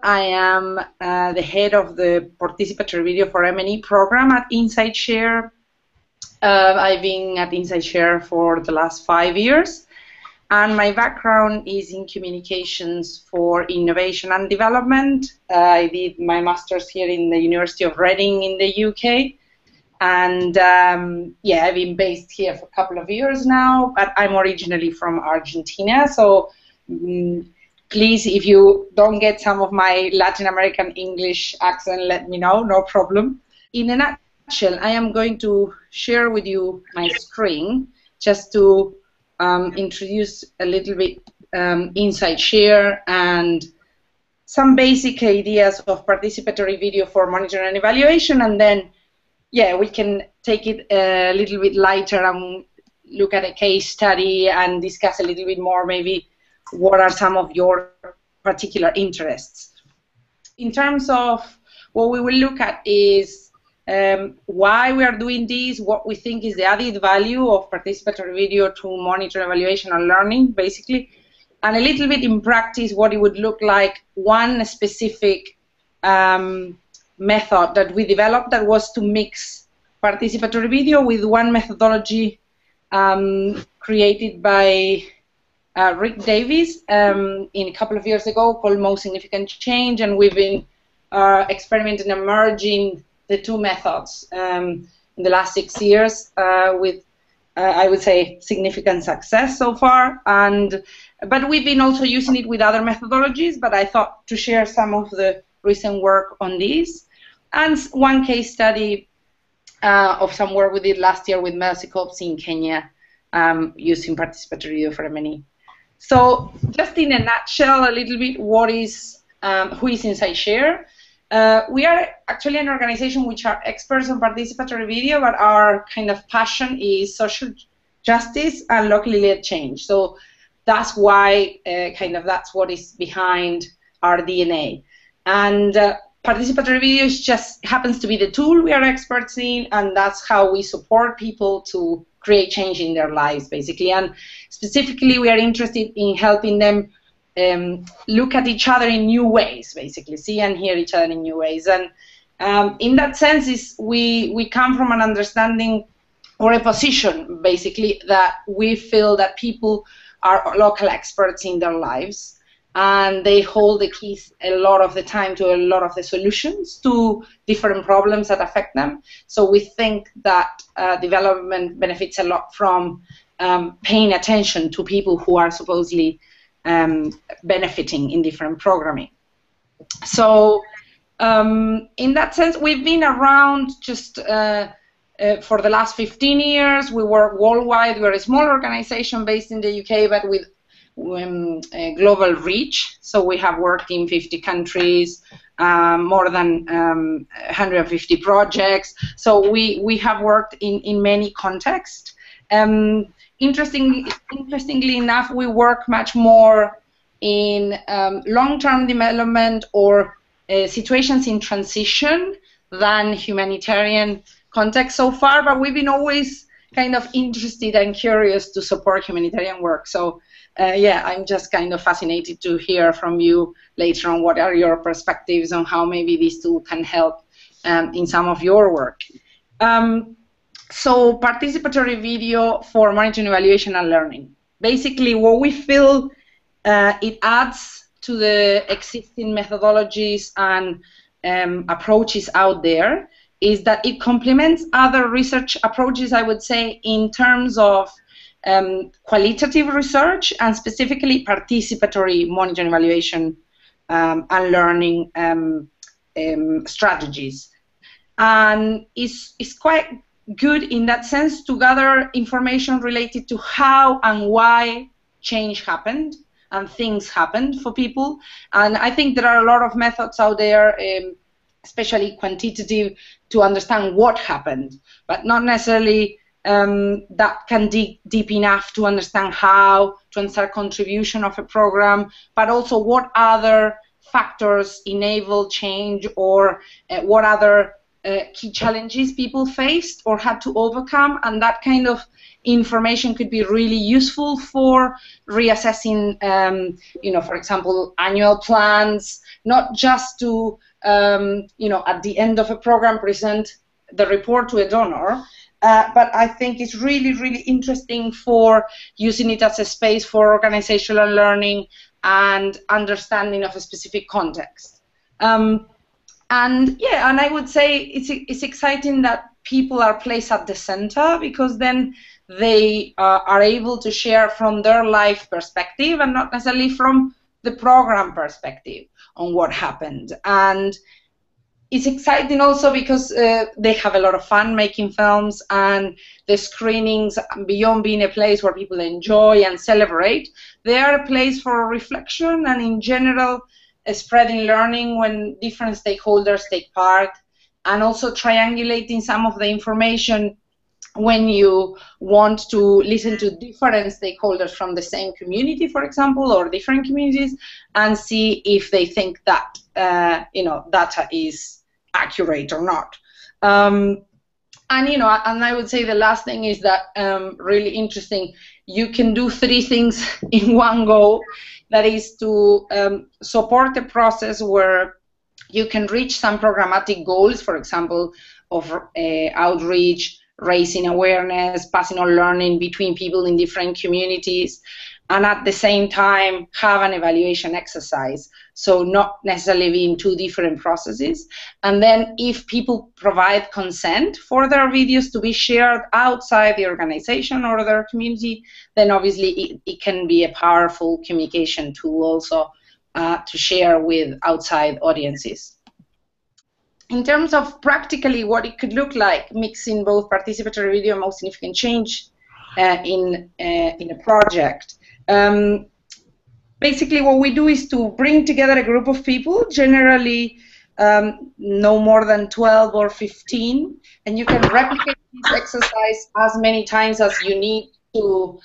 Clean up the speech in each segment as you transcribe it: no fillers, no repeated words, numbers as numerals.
I am the head of the participatory video for M&E program at InsightShare. I've been at InsightShare for the last 5 years, and my background is in communications for innovation and development. I did my master's here in the University of Reading in the UK, and yeah, I've been based here for a couple of years now, but I'm originally from Argentina, so please, if you don't get some of my Latin American English accent, let me know, no problem. In a nutshell, I am going to share with you my screen just to introduce a little bit InsightShare and some basic ideas of participatory video for monitoring and evaluation, and then, yeah, we can take it a little bit lighter and look at a case study and discuss a little bit more maybe what are some of your particular interests. In terms of what we will look at is why we are doing this, what we think is the added value of participatory video to monitor, evaluation, and learning, basically, and a little bit in practice what it would look like, one specific method that we developed that was to mix participatory video with one methodology created by Rick Davies a couple of years ago called Most Significant Change, and we've been experimenting and merging the two methods in the last 6 years with, I would say, significant success so far. But we've been also using it with other methodologies, but I thought to share some of the recent work on these. And one case study of some work we did last year with Mercy Corps in Kenya using participatory video for M&E. So just in a nutshell, a little bit, what is, who is InsightShare? We are actually an organization which are experts on participatory video, but our kind of passion is social justice and locally led change. So that's why, that's what is behind our DNA. And participatory video just happens to be the tool we are experts in, and that's how we support people to create change in their lives, basically. And specifically, we are interested in helping them look at each other in new ways, basically, see and hear each other in new ways. And in that sense, we come from an understanding or a position, basically, that we feel that people are local experts in their lives, and they hold the keys a lot of the time to a lot of the solutions to different problems that affect them. So we think that development benefits a lot from paying attention to people who are supposedly benefiting in different programming. So in that sense, we've been around just for the last 15 years. We work worldwide. We're a small organization based in the UK, but with global reach. So we have worked in 50 countries, more than 150 projects. So we have worked in many contexts. Interestingly enough, we work much more in long-term development or situations in transition than humanitarian context so far, but we've been always kind of interested and curious to support humanitarian work. So yeah, I'm just kind of fascinated to hear from you later on what are your perspectives on how maybe this tool can help in some of your work. So participatory video for monitoring, evaluation, and learning. Basically, what we feel it adds to the existing methodologies and approaches out there is that it complements other research approaches, I would say, in terms of qualitative research and specifically participatory monitoring, evaluation, and learning strategies. And it's quite good in that sense to gather information related to how and why change happened and things happened for people. And I think there are a lot of methods out there, especially quantitative, to understand what happened, but not necessarily that can dig deep enough to understand how, to understand contribution of a program, but also what other factors enable change, or what other key challenges people faced or had to overcome, and that kind of information could be really useful for reassessing, for example, annual plans, not just to, at the end of a program present the report to a donor, but I think it's really, really interesting for using it as a space for organizational learning and understanding of a specific context. And I would say it's exciting that people are placed at the center, because then they are able to share from their life perspective and not necessarily from the program perspective on what happened. And it's exciting also because they have a lot of fun making films, and the screenings, beyond being a place where people enjoy and celebrate, they are a place for reflection and, in general, spreading learning when different stakeholders take part, and also triangulating some of the information when you want to listen to different stakeholders from the same community, for example, or different communities, and see if they think that data is accurate or not. And I would say the last thing is that really interesting. You can do 3 things in one go. That is to support a process where you can reach some programmatic goals, for example, of outreach, raising awareness, passing on learning between people in different communities, and at the same time have an evaluation exercise, so not necessarily being 2 different processes. And then if people provide consent for their videos to be shared outside the organization or their community, then obviously it can be a powerful communication tool also to share with outside audiences. In terms of practically what it could look like, mixing both participatory video and most significant change in a project, basically what we do is to bring together a group of people, generally no more than 12 or 15, and you can replicate this exercise as many times as you need to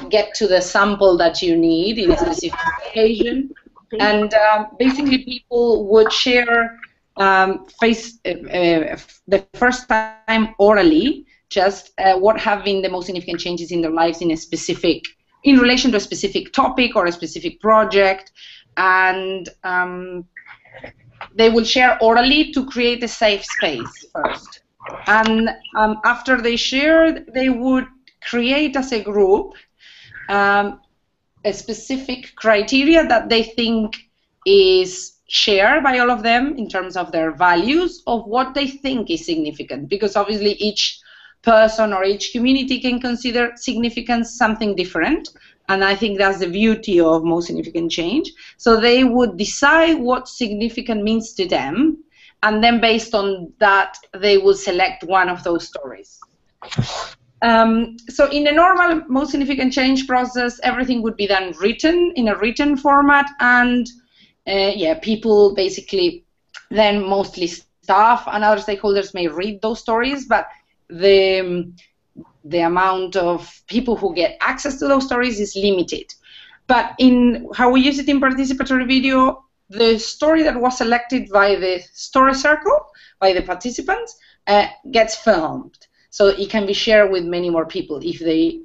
get to the sample that you need in a specific occasion. And basically people would share the first time orally just what have been the most significant changes in their lives in relation to a specific topic or a specific project, and they will share orally to create a safe space first. And after they shared, they would create as a group a specific criteria that they think is shared by all of them in terms of their values of what they think is significant, because obviously each person or each community can consider significance something different, and I think that's the beauty of most significant change. So they would decide what significant means to them, and then based on that they will select one of those stories. So in a normal most significant change process, everything would be done in a written format, and people basically, then mostly staff and other stakeholders, may read those stories, but the amount of people who get access to those stories is limited. But in how we use it in participatory video, the story that was selected by the story circle, by the participants, gets filmed. So it can be shared with many more people if they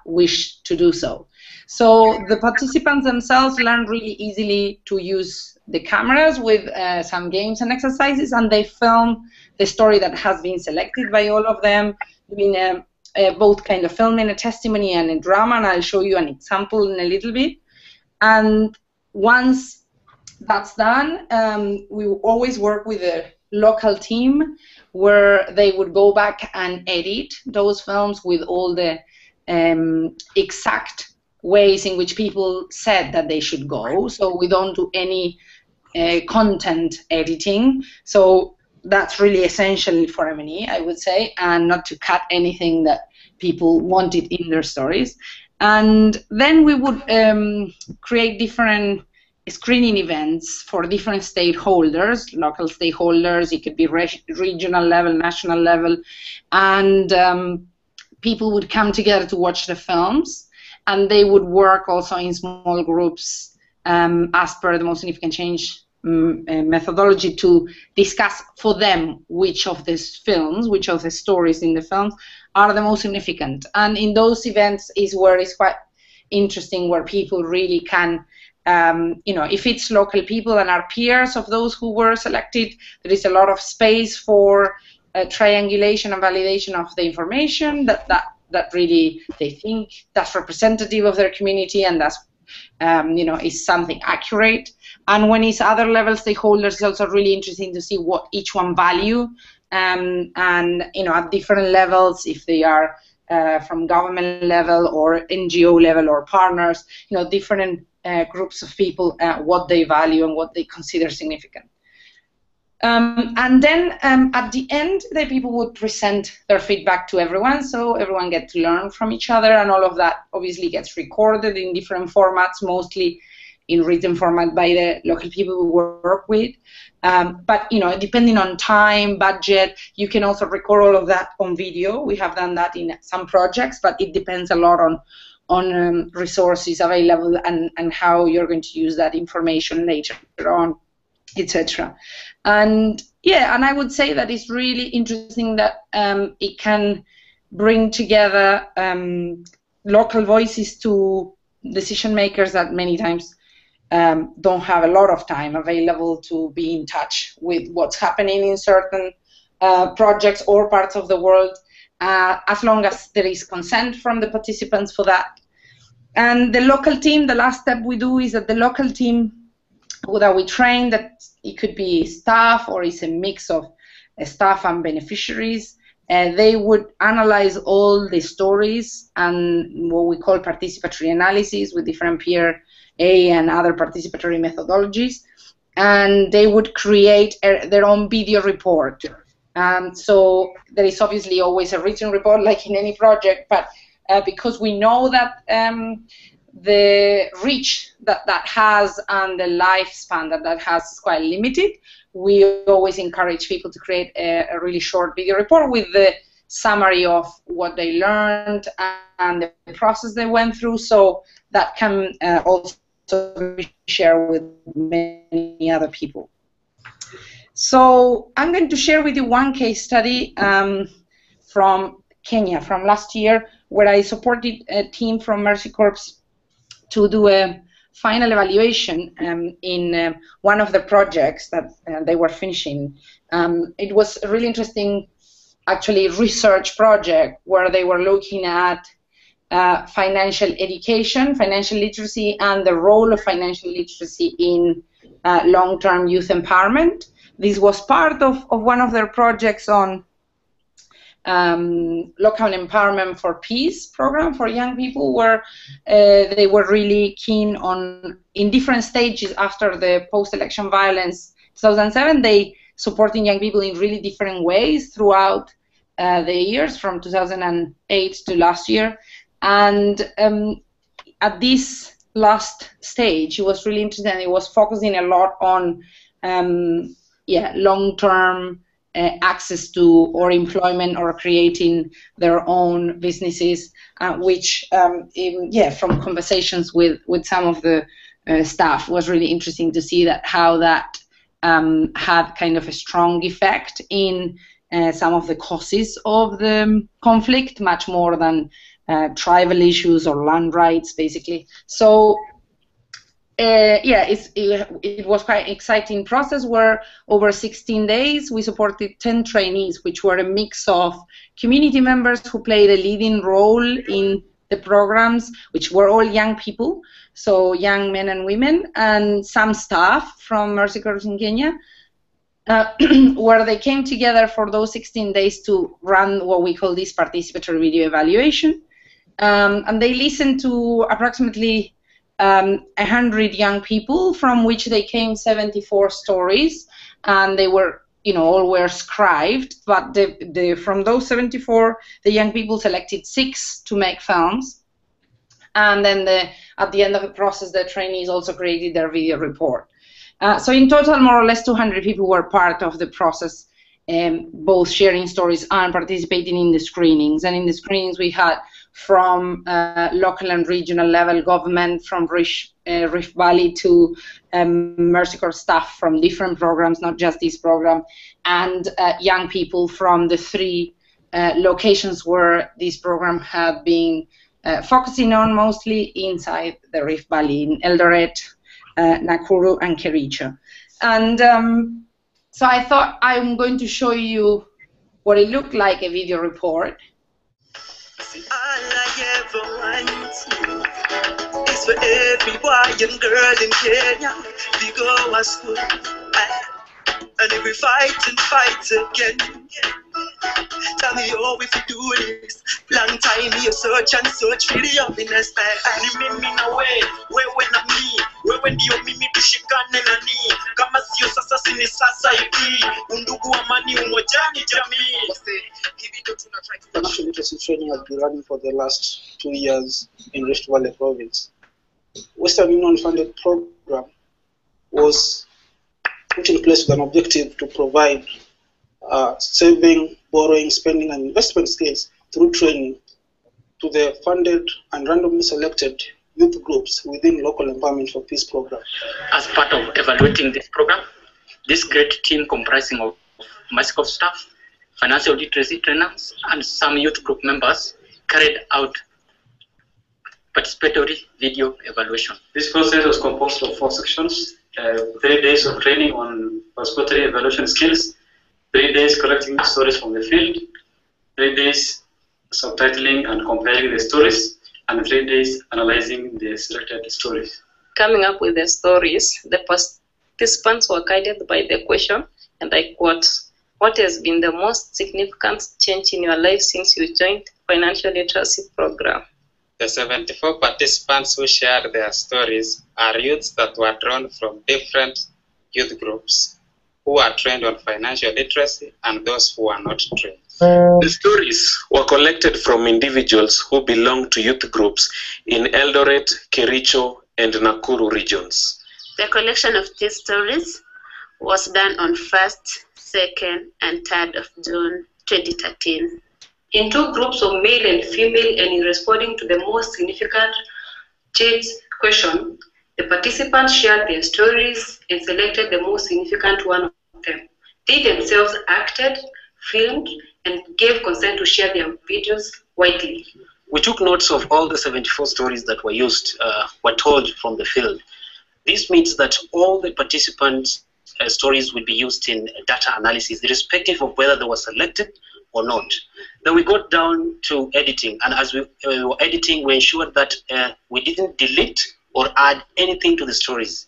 wish to do so. So the participants themselves learn really easily to use the cameras with some games and exercises, and they film the story that has been selected by all of them, doing both kind of filming a testimony and a drama, and I'll show you an example in a little bit. And once that's done, we always work with a local team where they would go back and edit those films with all the exact ways in which people said that they should go. So we don't do any content editing. So that's really essential for M&E, I would say, and not to cut anything that people wanted in their stories. And then we would create different screening events for different stakeholders, local stakeholders, it could be regional level, national level, and people would come together to watch the films, and they would work also in small groups as per the most significant change methodology to discuss for them which of these films, which of the stories in the films are the most significant. And in those events is where it's quite interesting, where people really can, if it's local people and our peers of those who were selected, there is a lot of space for triangulation and validation of the information that really they think that's representative of their community and that's is something accurate. And when it's other level stakeholders, it's also really interesting to see what each one value, and at different levels, if they are from government level or NGO level or partners, different groups of people, what they value and what they consider significant. And then at the end, the people would present their feedback to everyone, so everyone gets to learn from each other, and all of that obviously gets recorded in different formats, mostly in written format by the local people we work with. But depending on time, budget, you can also record all of that on video. We have done that in some projects, but it depends a lot on resources available and how you're going to use that information later on, etc. And I would say that it's really interesting that it can bring together local voices to decision makers that many times don't have a lot of time available to be in touch with what's happening in certain projects or parts of the world, as long as there is consent from the participants for that. And the local team, the last step we do is that the local team that we train, that it could be staff or it's a mix of staff and beneficiaries, they would analyze all the stories and what we call participatory analysis with different peer A and other participatory methodologies, and they would create their own video report. So there is obviously always a written report like in any project, but because we know that the reach that has and the lifespan that has is quite limited, we always encourage people to create a really short video report with the summary of what they learned and the process they went through, so that can also be shared with many other people. So I'm going to share with you one case study from Kenya from last year, where I supported a team from Mercy Corps to do a final evaluation in one of the projects that they were finishing. It was a really interesting, actually, research project where they were looking at financial education, financial literacy, and the role of financial literacy in long-term youth empowerment. This was part of one of their projects on local empowerment for peace program for young people, where they were really keen on, in different stages after the post-election violence 2007, they supporting young people in really different ways throughout the years from 2008 to last year. And at this last stage, it was really interesting. It was focusing a lot on long-term access to or employment or creating their own businesses, which from conversations with some of the staff was really interesting to see that how that had kind of a strong effect in some of the causes of the conflict, much more than tribal issues or land rights, basically. So it was quite an exciting process where over 16 days we supported 10 trainees, which were a mix of community members who played a leading role in the programs, which were all young people, so young men and women, and some staff from Mercy Corps in Kenya, where they came together for those 16 days to run what we call this participatory video evaluation. And they listened to approximately 100 young people, from which they came 74 stories, and they were, all were scribed. But from those 74, the young people selected 6 to make films, and then at the end of the process, the trainees also created their video report. So in total, more or less 200 people were part of the process, both sharing stories and participating in the screenings. And in the screenings, we had from local and regional level government, from Rift Valley to Mercy Corps staff from different programs, not just this program, and young people from the 3 locations where this program had been focusing on, mostly inside the Rift Valley, in Eldoret, Nakuru, and Kericho. And so I thought I'm going to show you what it looked like, a video report. All I ever want is for every boy and girl in Kenya to go to school, and if we fight again. Tell me how if you do this. Long time you search and search for the happiness. And you mean me no way. Where when I'm me? Where when you mean me bishikane na ni? Kama sio sasa sini sasa hivi. Undugu wa mani umojani jamii. Financial literacy training has been running for the last 2 years in Rift Valley province. Western Union funded program was put in place with an objective to provide saving, borrowing, spending, and investment skills through training to the funded and randomly selected youth groups within local empowerment for peace program. As part of evaluating this program, this great team comprising of Mercy Corps staff, financial literacy trainers, and some youth group members carried out participatory video evaluation. This process was composed of 4 sections, 3 days of training on participatory evaluation skills, 3 days collecting stories from the field, 3 days subtitling and comparing the stories, and 3 days analyzing the selected stories. Coming up with the stories, the participants were guided by the question, and I quote, "What has been the most significant change in your life since you joined financial literacy program?" The 74 participants who shared their stories are youths that were drawn from different youth groups who are trained on financial literacy and those who are not trained. The stories were collected from individuals who belong to youth groups in Eldoret, Kericho, and Nakuru regions. The collection of these stories was done on 1st, 2nd, and 3rd of June 2013. In 2 groups of male and female, and in responding to the most significant change question, the participants shared their stories and selected the most significant one of them. They themselves acted, filmed, and gave consent to share their videos widely. We took notes of all the 74 stories that were told from the field. This means that all the participants' stories will be used in data analysis, irrespective of whether they were selected or not. Then we got down to editing, and as we were editing, we ensured that we didn't delete or add anything to the stories.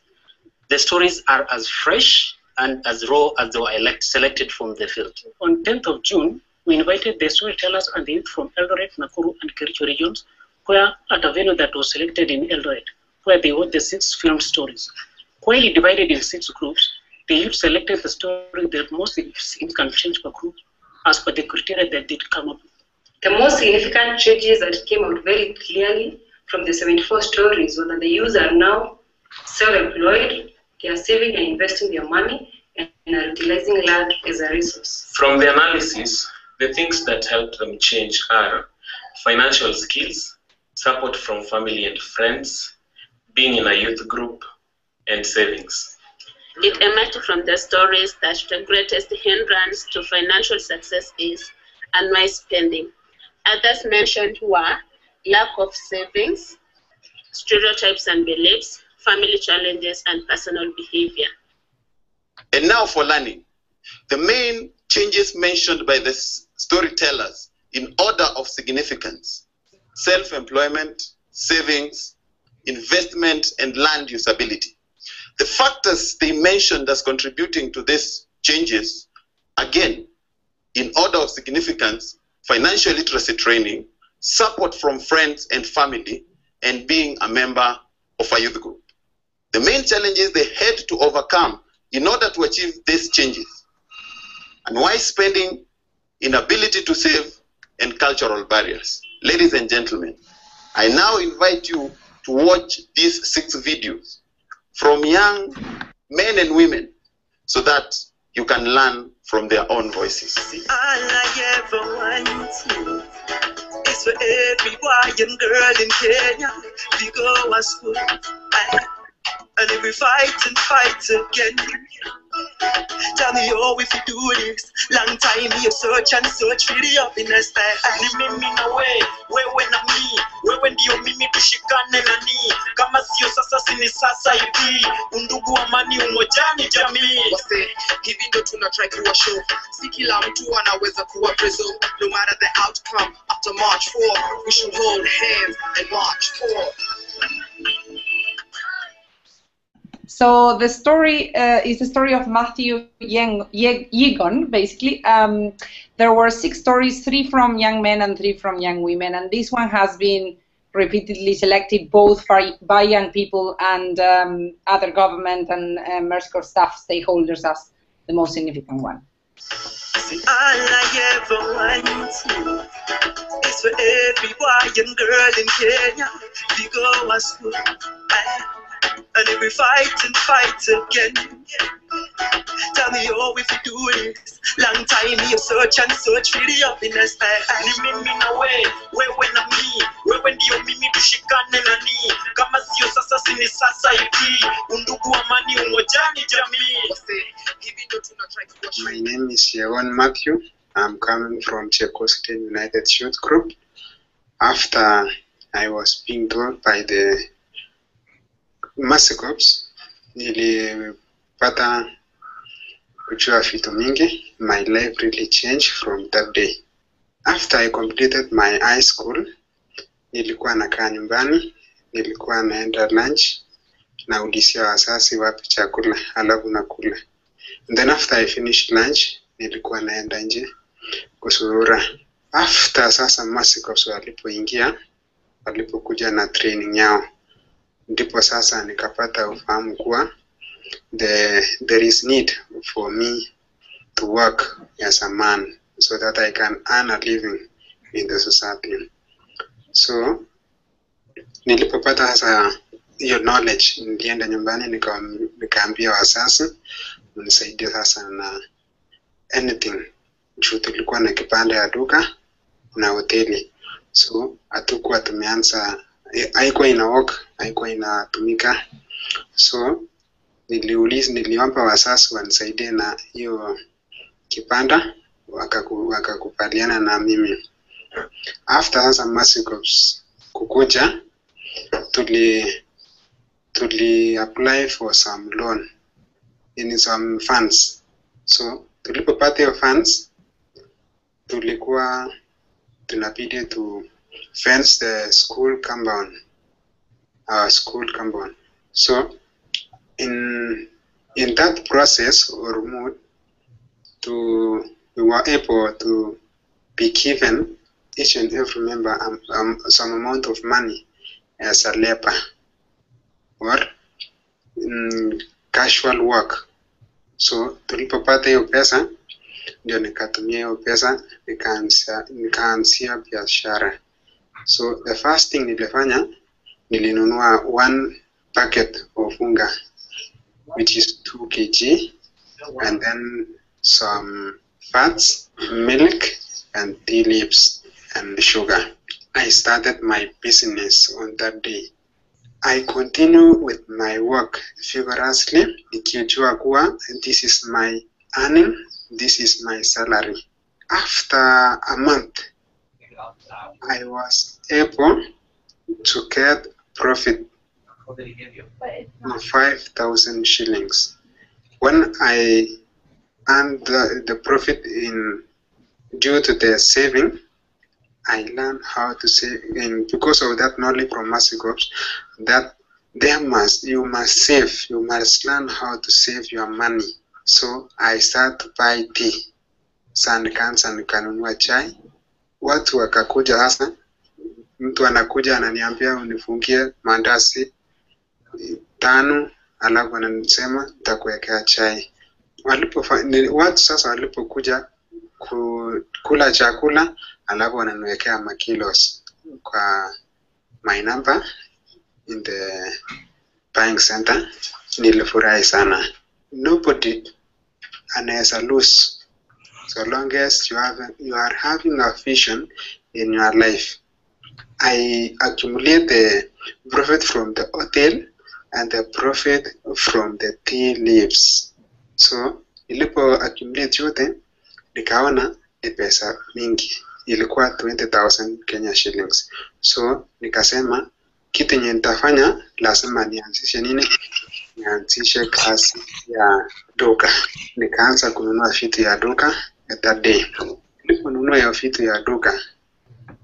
The stories are as fresh and as raw as they were selected from the field. On 10th of June, we invited the storytellers and the youth from Eldoret, Nakuru, and Kericho regions, where at a venue that was selected in Eldoret, where they wrote the 6 filmed stories. While divided in 6 groups, the youth selected the story the most significant change per group as per the criteria that did come up with. The most significant changes that came out very clearly from the 74 stories were that the youth are now self-employed, they are saving and investing their money, and are utilizing land as a resource. From the analysis, the things that helped them change are financial skills, support from family and friends, being in a youth group, and savings. It emerged from the stories that the greatest hindrance to financial success is unwise spending. Others mentioned were lack of savings, stereotypes and beliefs, family challenges, and personal behavior. And now for learning. The main changes mentioned by the storytellers in order of significance: self-employment, savings, investment, and land usability. The factors they mentioned as contributing to these changes, again, in order of significance: financial literacy training, support from friends and family, and being a member of a youth group. The main challenges they had to overcome in order to achieve these changes: unwise spending, inability to save, and cultural barriers. Ladies and gentlemen, I now invite you to watch these 6 videos from young men and women so that you can learn from their own voices. All I ever want is is for every boy and girl in Kenya. We go to school, and if we fight and fight again. Tell me how if you do this. Long time you search and search for the happiness there. And me na wewe na mi, wewe ndio mimi, tushikane na ni kama sio sasa sini sasa hivi, undugu amani umojani jamii. Wase, hivi ndo tuna try kuwa show. Si kila mtu anaweza kuwa preso. No matter the outcome, after March 4 we should hold hands and march forward. So the story is the story of Matthew Yegon, basically. There were 6 stories, 3 from young men and 3 from young women, and this one has been repeatedly selected both by young people and other government and Mercy Corps staff stakeholders as the most significant one. See, all I ever want is for every boy and girl in Kenya. We go to school, and if we fight and fight again. Tell me how if you do this. Long time you search and search for the happiness there. Ni mimi na wewe na mi, wewe ndio mimi, tushikane na ni kama sio sasa sini sasa hivi, undugu amani umojani jamii. Hivi ndo tuna try kuwa show. My name is Yegon Matthew. I'm coming from Czechoslovakia United Youth Group. After I was being told by the Mercy Corps, nilipata kujua vitu mingi. My life really changed from that day. After I completed my high school, nilikuwa nakaa nyumbani, nilikuwa naenda lunch, naulizia wazazi wapi chakula, alafu nakula. And then after I finished lunch, nilikuwa naenda nje kusurura. After sasa Mercy Corps walipokuja na training yao, ndipo sasa nikapata ufahamu kuwa there is need for me to work as a man so that I can earn a living in the society. So nilipopata sasa hiyo knowledge, nilienda nyumbani nikaambia wazazi unisaidie sasa na anything. Juu tulikuwa na kipande ya duka na hoteli, so hatukuwa tumeanza, haikuwa inatumika. So niliomba wazazi wanisaidie na hiyo kipanda, wakakubaliana na mimi. After sasa Mercy Corps kukuja, tuli apply for some loan in some funds. So tulipopata hiyo funds, tulikuwa tunabidi to fence the school compound, our school compound. So in that process or mode, we were able to be given each and every member some amount of money as a labor or casual work. So tulipopata hiyo pesa, ndio nikatumia hiyo pesa nikaanzia biashara. So the first thing nilifanya, nilinunua 1 packet of unga, which is 2 kg, and then some fats, milk, and tea leaves and sugar. I started my business on that day. I continue with my work vigorously, nikijua kuwa this is my earning, this is my salary. After a month, I was able to get profit of 5,000 shillings. When I earned the profit due to the saving, I learned how to save, and because of that knowledge from Mercy Corps, that you must save, you must learn how to save your money. So I started to buy tea. Sasa nikanunua chai. Watu wakakuja hasa, mtu anakuja ananiambia unifungie mandazi 5, alafu anasema nitakuwekea chai. Watu sasa walipokuja kula chakula, alafu wananiwekea makilos kwa my number in the buying center, nilifurahi sana. Nobody anaweza lose so long as you are having a vision in your life. I accumulate the profit from the hotel and the profit from the tea leaves. So ilipo accumulate yote nikaona ni pesa mingi, ilikuwa 20,000 Kenya shillings. So nikasema kitu yenye nitafanya lazima nianzishe nini? Nianzishe kazi ya duka. Nikaanza kununua vitu ya duka that day. Niliponunua hiyo vitu ya duka,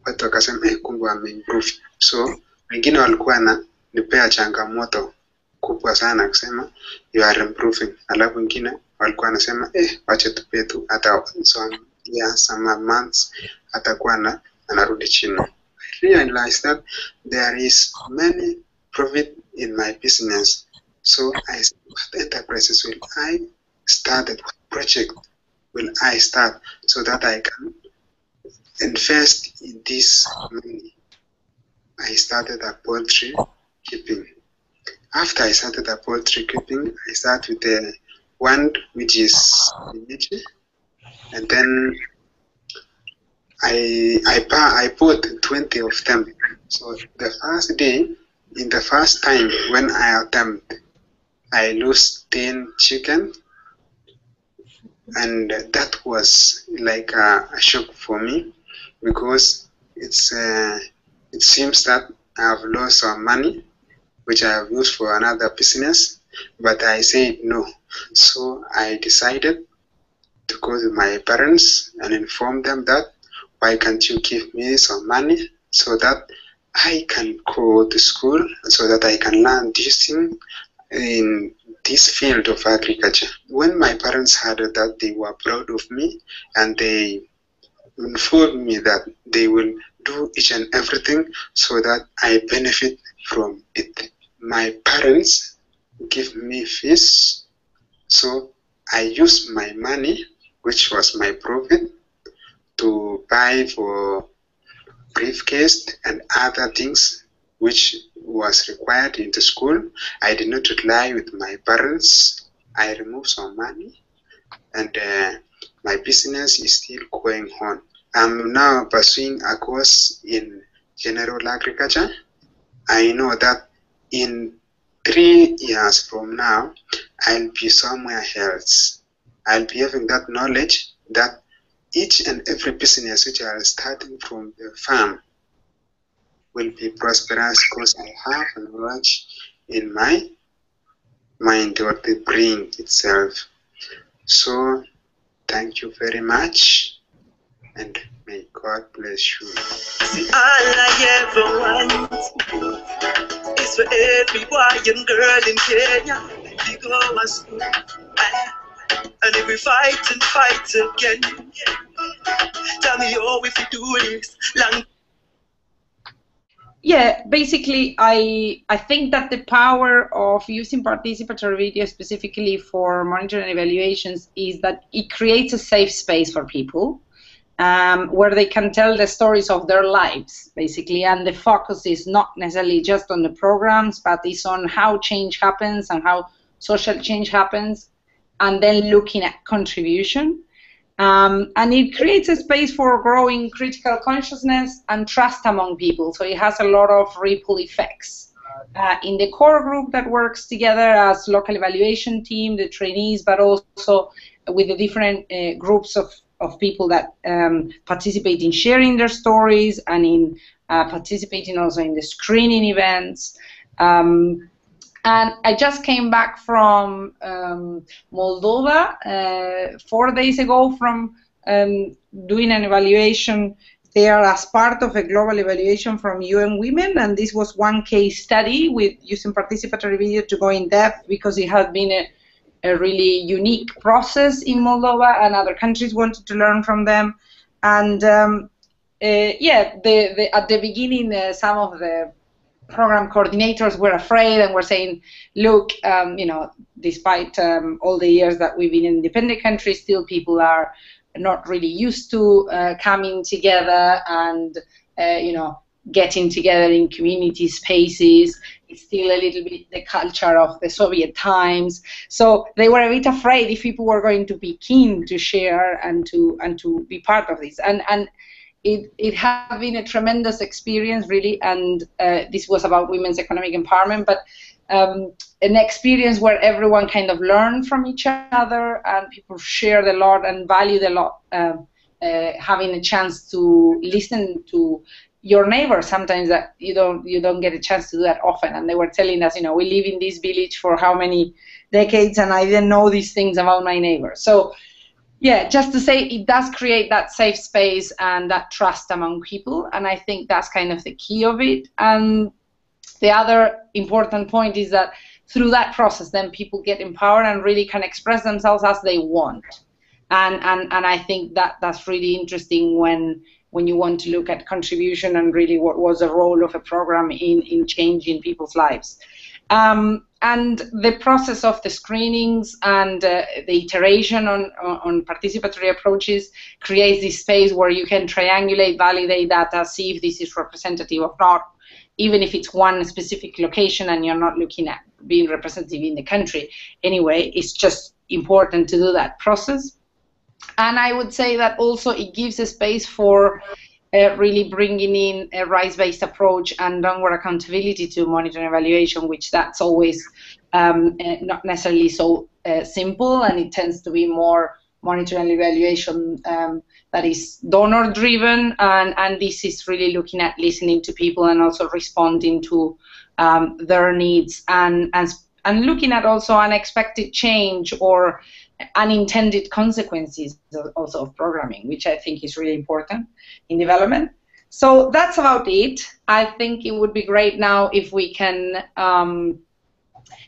watu wakasema kumbe wameimprove. So wengine walikuwa na nipea changamoto kubwa sana kusema you are improving. Alafu wengine walikuwa wanasema wacha tupe tu hata some months atakuwa na anarudi chini. I realized that there is many profit in my business. So I said, what enterprises will I start? What project will I start so that I can invest in this money? I started a poultry keeping. After I started a poultry keeping, I started with the one which is niche, and then I bought 20 of them. So the first day, in the first time when I attempt, I lost 10 chicken, and that was like a shock for me, because it seems that I have lost some money which I have used for another business, but I said no. So I decided to go to my parents and inform them that why can't you give me some money so that I can go to school, so that I can learn this thing in this field of agriculture. When my parents heard that, they were proud of me, and they informed me that they will do each and everything so that I benefit from it. My parents give me fees, so I used my money, which was my profit, to buy for briefcase and other things which was required in the school. I did not rely with my parents. I removed some money, and my business is still going on. I'm now pursuing a course in general agriculture. I know that in 3 years from now, I'll be somewhere else. I'll be having that knowledge that each and every business which are starting from the farm will be prosperous, because I have a knowledge in my mind or the brain itself. So thank you very much, and may God bless you. See, all I ever want is for every boy and girl in Kenya to go to school. And if we fight and fight again, tell me how if we do this long. Yeah, basically, I think that the power of using participatory video specifically for monitoring and evaluations is that it creates a safe space for people where they can tell the stories of their lives, basically, and the focus is not necessarily just on the programs, but it's on how change happens and how social change happens, and then looking at contribution. And it creates a space for growing critical consciousness and trust among people. So it has a lot of ripple effects in the core group that works together as local evaluation team, the trainees, but also with the different groups of people that participate in sharing their stories and in participating also in the screening events. And I just came back from Moldova 4 days ago from doing an evaluation there as part of a global evaluation from UN Women, and this was one case study with using participatory video to go in depth, because it had been a really unique process in Moldova, and other countries wanted to learn from them. And yeah, at the beginning, some of the program coordinators were afraid and were saying, look, you know, despite all the years that we've been in independent countries, still people are not really used to coming together and, you know, getting together in community spaces. It's still a little bit the culture of the Soviet times. So they were a bit afraid if people were going to be keen to share and to be part of this. And it has been a tremendous experience, really, and this was about women's economic empowerment, but an experience where everyone kind of learned from each other, and people shared a lot and valued a lot, having a chance to listen to your neighbors. Sometimes that you don't get a chance to do that often, and they were telling us, we live in this village for how many decades, and I didn't know these things about my neighbors. So yeah, just to say, it does create that safe space and that trust among people, and I think that's kind of the key of it. And the other important point is that through that process, then people get empowered and really can express themselves as they want. And I think that's really interesting when you want to look at contribution and really what was the role of a program in changing people's lives. And the process of the screenings and the iteration on participatory approaches creates this space where you can triangulate, validate data, see if this is representative or not, even if it's one specific location and you're not looking at being representative in the country. Anyway, it's just important to do that process. And I would say that also it gives a space for really bringing in a rights-based approach and downward accountability to monitoring and evaluation, which that's always not necessarily so simple, and it tends to be more monitoring and evaluation that is donor-driven, and this is really looking at listening to people and also responding to their needs, and looking at also unexpected change or unintended consequences also of programming, which I think is really important in development. So that's about it. I think it would be great now if we can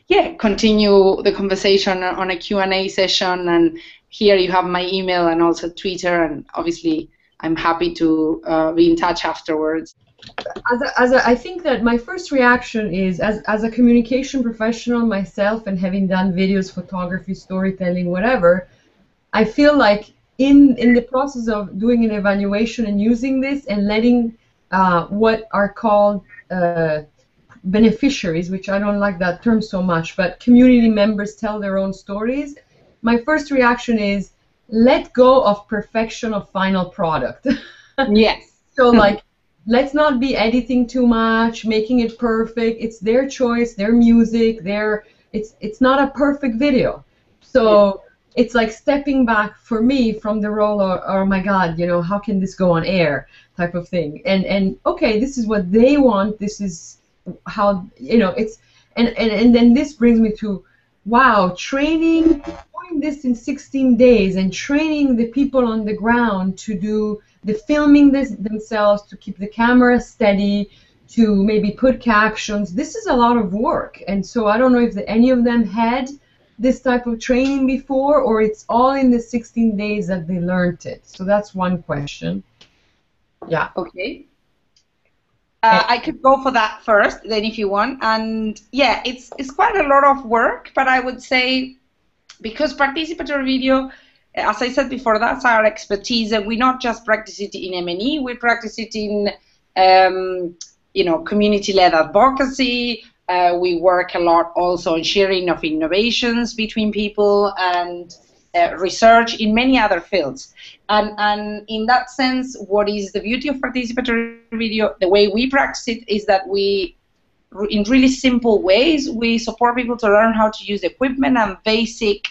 continue the conversation on a Q&A session, and here you have my email and also Twitter, and obviously I'm happy to be in touch afterwards. I think that my first reaction is, as a communication professional myself and having done videos, photography, storytelling, whatever, I feel like in the process of doing an evaluation and using this and letting what are called beneficiaries, which I don't like that term so much, but community members tell their own stories, my first reaction is let go of perfection of final product. Yes. So like, let's not be editing too much, making it perfect. It's their choice, their music, it's not a perfect video. So it's like stepping back for me from the role of, oh my God, how can this go on air type of thing. And okay, this is what they want, this is how, it's, and then this brings me to, wow, doing this in 16 days and training the people on the ground to do the filming themselves, to keep the camera steady, to maybe put captions. This is a lot of work, and so I don't know if any of them had this type of training before, or it's all in the 16 days that they learned it. So that's one question. Yeah. Okay. I could go for that first, then if you want. And yeah, it's quite a lot of work, but I would say because participatory video, as I said before, that's our expertise, and we not just practice it in M&E, we practice it in community-led advocacy. We work a lot also on sharing of innovations between people and research in many other fields. And in that sense, what is the beauty of participatory video, the way we practice it, is that we, in really simple ways, we support people to learn how to use equipment and basic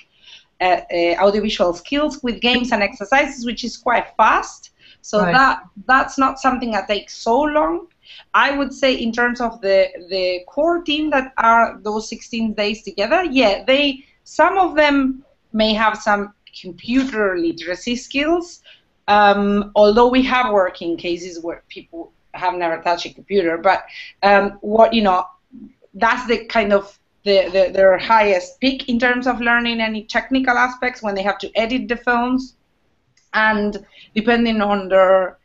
audiovisual skills with games and exercises, which is quite fast. So right. That's not something that takes so long. I would say in terms of the core team that are those 16 days together, yeah, some of them may have some computer literacy skills, although we have working cases where people have never touched a computer, but that's the kind of their highest peak in terms of learning any technical aspects when they have to edit the films, and depending on their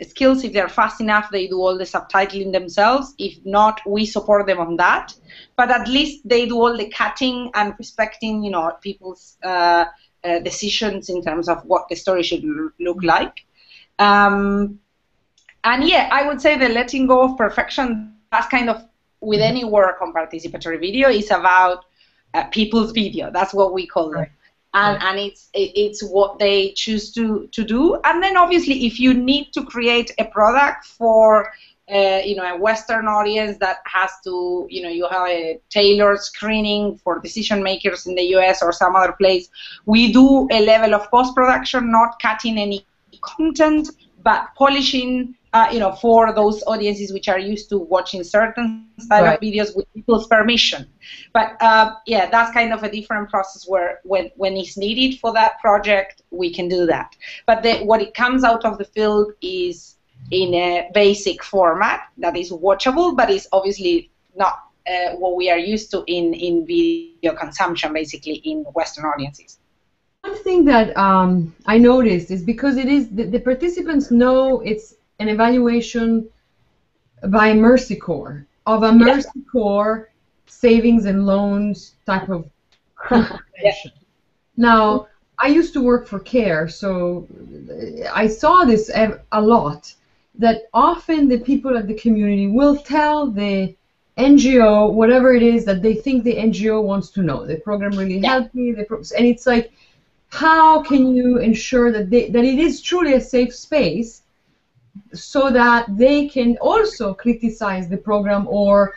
skills, if they're fast enough, they do all the subtitling themselves. If not, we support them on that, but at least they do all the cutting and respecting people's decisions in terms of what the story should look like. And yeah, I would say the letting go of perfection, that's kind of with any work on participatory video, is about people's video. That's what we call it. and it's what they choose to do. And then obviously, if you need to create a product for a Western audience that has to, you have a tailored screening for decision makers in the US or some other place, we do a level of post-production, not cutting any content, but polishing, for those audiences which are used to watching certain style of videos with people's permission. But yeah, that's kind of a different process where when it's needed for that project, we can do that. But what it comes out of the field is in a basic format that is watchable, but is obviously not what we are used to in video consumption, basically in Western audiences. One thing that I noticed is because it is the participants know it's an evaluation by Mercy Corps of a Mercy Corps savings and loans type of compensation. Now, I used to work for CARE, so I saw this a lot, that often the people at the community will tell the NGO whatever it is that they think the NGO wants to know. The program really helped me, and it's like, how can you ensure that that it is truly a safe space so that they can also criticize the program or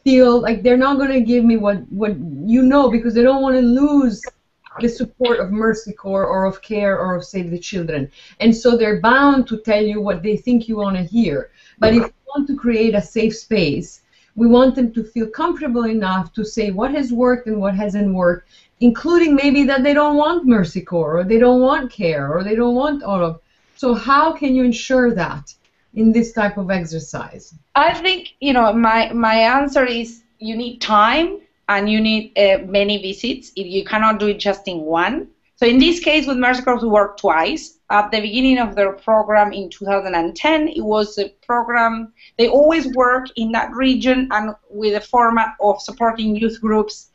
feel like they're not going to give me what because they don't want to lose the support of Mercy Corps or of CARE or of Save the Children, and so they're bound to tell you what they think you want to hear. But if we want to create a safe space, we want them to feel comfortable enough to say what has worked and what hasn't worked, including maybe that they don't want Mercy Corps or they don't want CARE or they don't want all of. So how can you ensure that in this type of exercise? I think, my answer is you need time and you need many visits. If you cannot do it just in one. So in this case with Mercy Corps, we worked twice. At the beginning of their program in 2010, it was a program, they always work in that region and with a format of supporting youth groups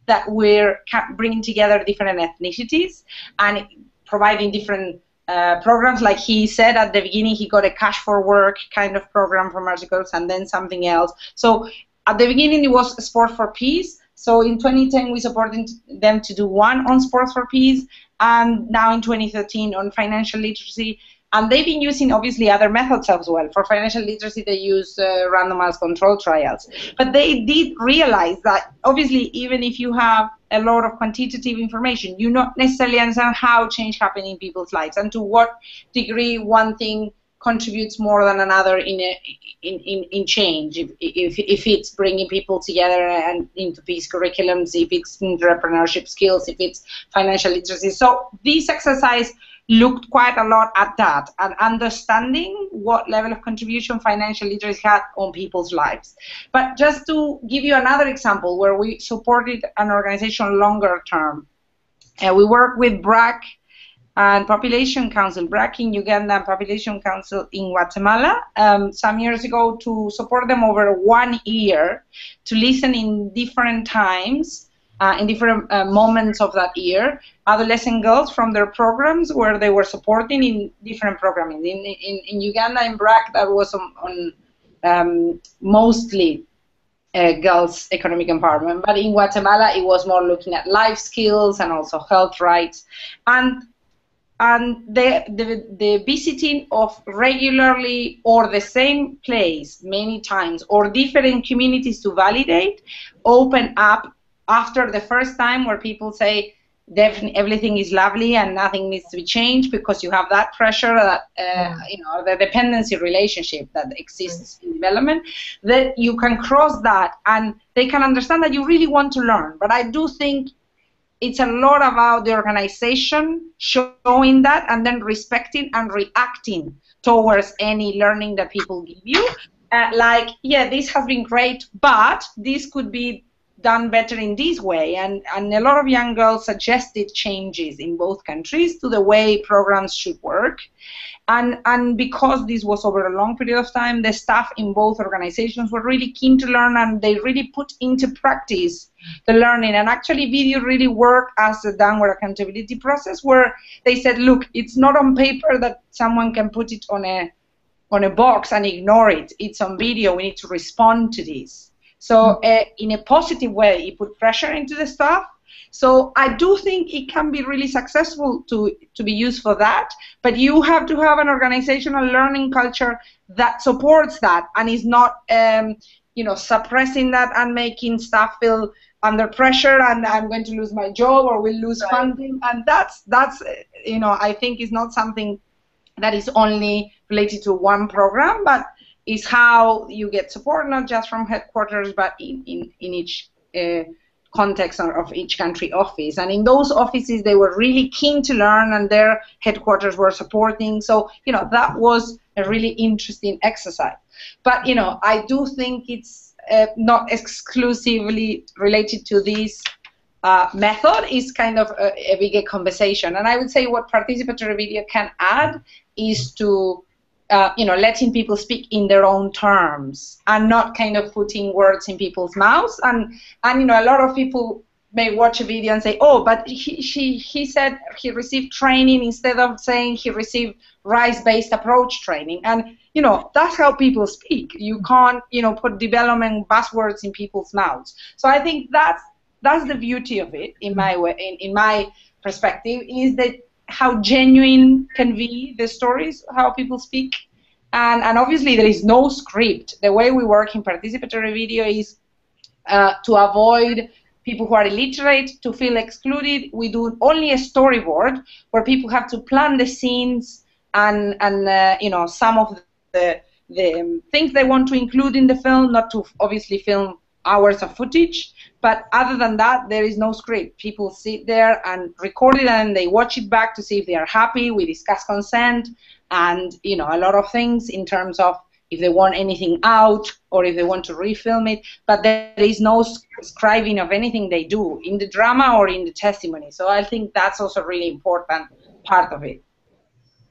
that were bringing together different ethnicities and providing different programs. Like he said at the beginning, he got a cash for work kind of program from Mercy Corps and then something else. So at the beginning, it was Sport for Peace. So in 2010, we supported them to do one on Sports for Peace, and now in 2013 on financial literacy. And they've been using, obviously, other methods as well. For financial literacy, they use randomized control trials. But they did realize that, obviously, even if you have a lot of quantitative information, you not necessarily understand how change happens in people's lives and to what degree one thing contributes more than another in change. If it's bringing people together and into peace curriculums, if it's entrepreneurship skills, if it's financial literacy. So this exercise looked quite a lot at that and understanding what level of contribution financial literacy had on people's lives. But just to give you another example where we supported an organization longer term, we work with BRAC and Population Council, BRAC in Uganda and Population Council in Guatemala, some years ago to support them over 1 year to listen in different times in different moments of that year, adolescent girls from their programs where they were supporting in different programming. In Uganda, in BRAC, that was on mostly girls' economic empowerment, but in Guatemala, it was more looking at life skills and also health rights. And the visiting of regularly or the same place many times or different communities to validate open up after the first time where people say definitely everything is lovely and nothing needs to be changed because you have that pressure that the dependency relationship that exists in development, that you can cross that and they can understand that you really want to learn. But I do think it's a lot about the organization showing that and then respecting and reacting towards any learning that people give you. Like, yeah, this has been great, but this could be done better in this way. And a lot of young girls suggested changes in both countries to the way programs should work. And because this was over a long period of time, the staff in both organizations were really keen to learn and they really put into practice the learning. And actually video really worked as a downward accountability process where they said, look, it's not on paper that someone can put it on a box and ignore it. It's on video. We need to respond to this. So in a positive way, it put pressure into the staff So I do think it can be really successful to be used for that, but you have to have an organizational learning culture that supports that and is not you know, suppressing that and making staff feel under pressure and I'm going to lose my job or will lose funding. And that's you know, I think is not something that is only related to one program, but is how you get support not just from headquarters but in each context of each country office. And in those offices they were really keen to learn and their headquarters were supporting. So, you know, that was a really interesting exercise. But, you know, I do think it's not exclusively related to this method. Is kind of a bigger conversation. And I would say what participatory video can add is to you know, letting people speak in their own terms and not kind of putting words in people's mouths. And you know, a lot of people may watch a video and say, oh, but he said he received training instead of saying he received rice-based approach training. And, you know, that's how people speak. You can't, you know, put development buzzwords in people's mouths. So I think that's the beauty of it, in my way, in my perspective, is that how genuine can be the stories, how people speak. And obviously there is no script. The way we work in participatory video is to avoid people who are illiterate to feel excluded. We do only a storyboard where people have to plan the scenes and you know, some of the things they want to include in the film, not to obviously film hours of footage. But other than that, there is no script. People sit there and record it and they watch it back to see if they are happy. We discuss consent and, you know, a lot of things in terms of if they want anything out or if they want to refilm it. But there is no scribing of anything they do in the drama or in the testimony. So I think that's also a really important part of it.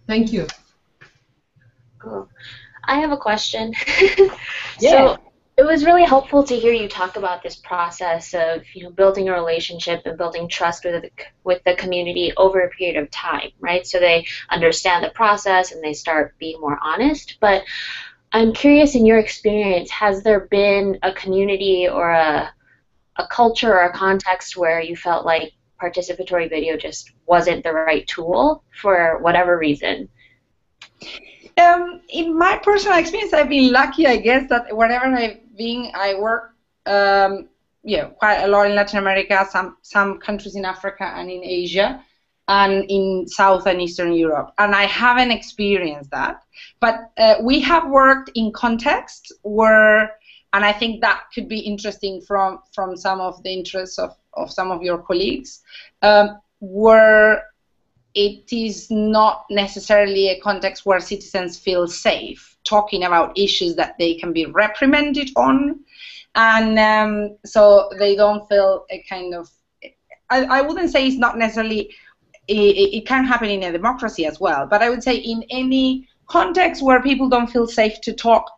Thank you. Cool. I have a question. Yeah. So it was really helpful to hear you talk about this process of, you know, building a relationship and building trust with the community over a period of time, right? So they understand the process and they start being more honest. But I'm curious, in your experience, has there been a community or a culture or a context where you felt like participatory video just wasn't the right tool for whatever reason? In my personal experience, I've been lucky, I guess, that wherever I've been, I work yeah, quite a lot in Latin America, some countries in Africa and in Asia, and in South and Eastern Europe. And I haven't experienced that. But we have worked in contexts where, and I think that could be interesting from some of the interests of some of your colleagues, where it is not necessarily a context where citizens feel safe talking about issues that they can be reprimanded on. And so they don't feel a kind of, I wouldn't say it's not necessarily, it can happen in a democracy as well, but I would say in any context where people don't feel safe to talk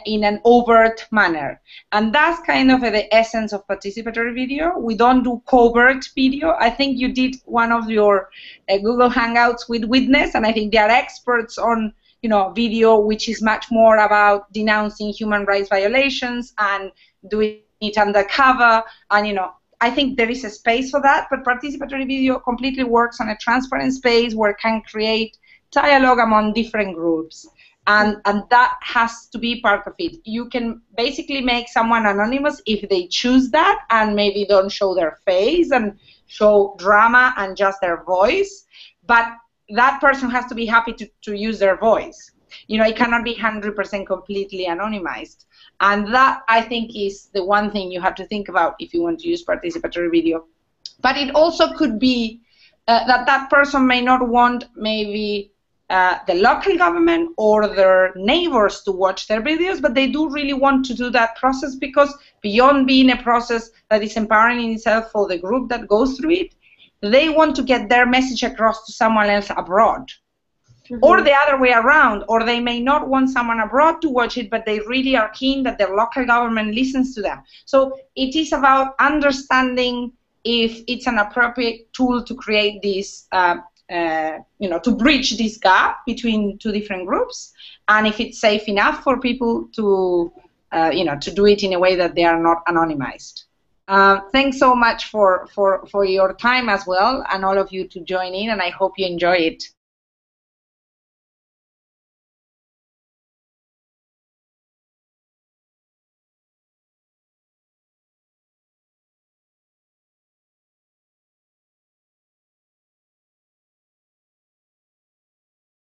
in an overt manner. And that's kind of the essence of participatory video. We don't do covert video. I think you did one of your Google Hangouts with Witness, and I think they are experts on, you know, video, which is much more about denouncing human rights violations and doing it undercover. And, you know, I think there is a space for that, but participatory video completely works on a transparent space where it can create dialogue among different groups. And that has to be part of it. You can basically make someone anonymous if they choose that and maybe don't show their face and show drama and just their voice. But that person has to be happy to use their voice. You know, it cannot be 100% completely anonymized. And that, I think, is the one thing you have to think about if you want to use participatory video. But it also could be that person may not want maybe the local government or their neighbors to watch their videos, but they do really want to do that process because beyond being a process that is empowering in itself for the group that goes through it, they want to get their message across to someone else abroad. Mm-hmm. Or the other way around, or they may not want someone abroad to watch it, but they really are keen that their local government listens to them. So it is about understanding if it's an appropriate tool to create this you know, to bridge this gap between two different groups, and if it's safe enough for people to, you know, to do it in a way that they are not anonymized. Thanks so much for your time as well, and all of you to join in, and I hope you enjoy it.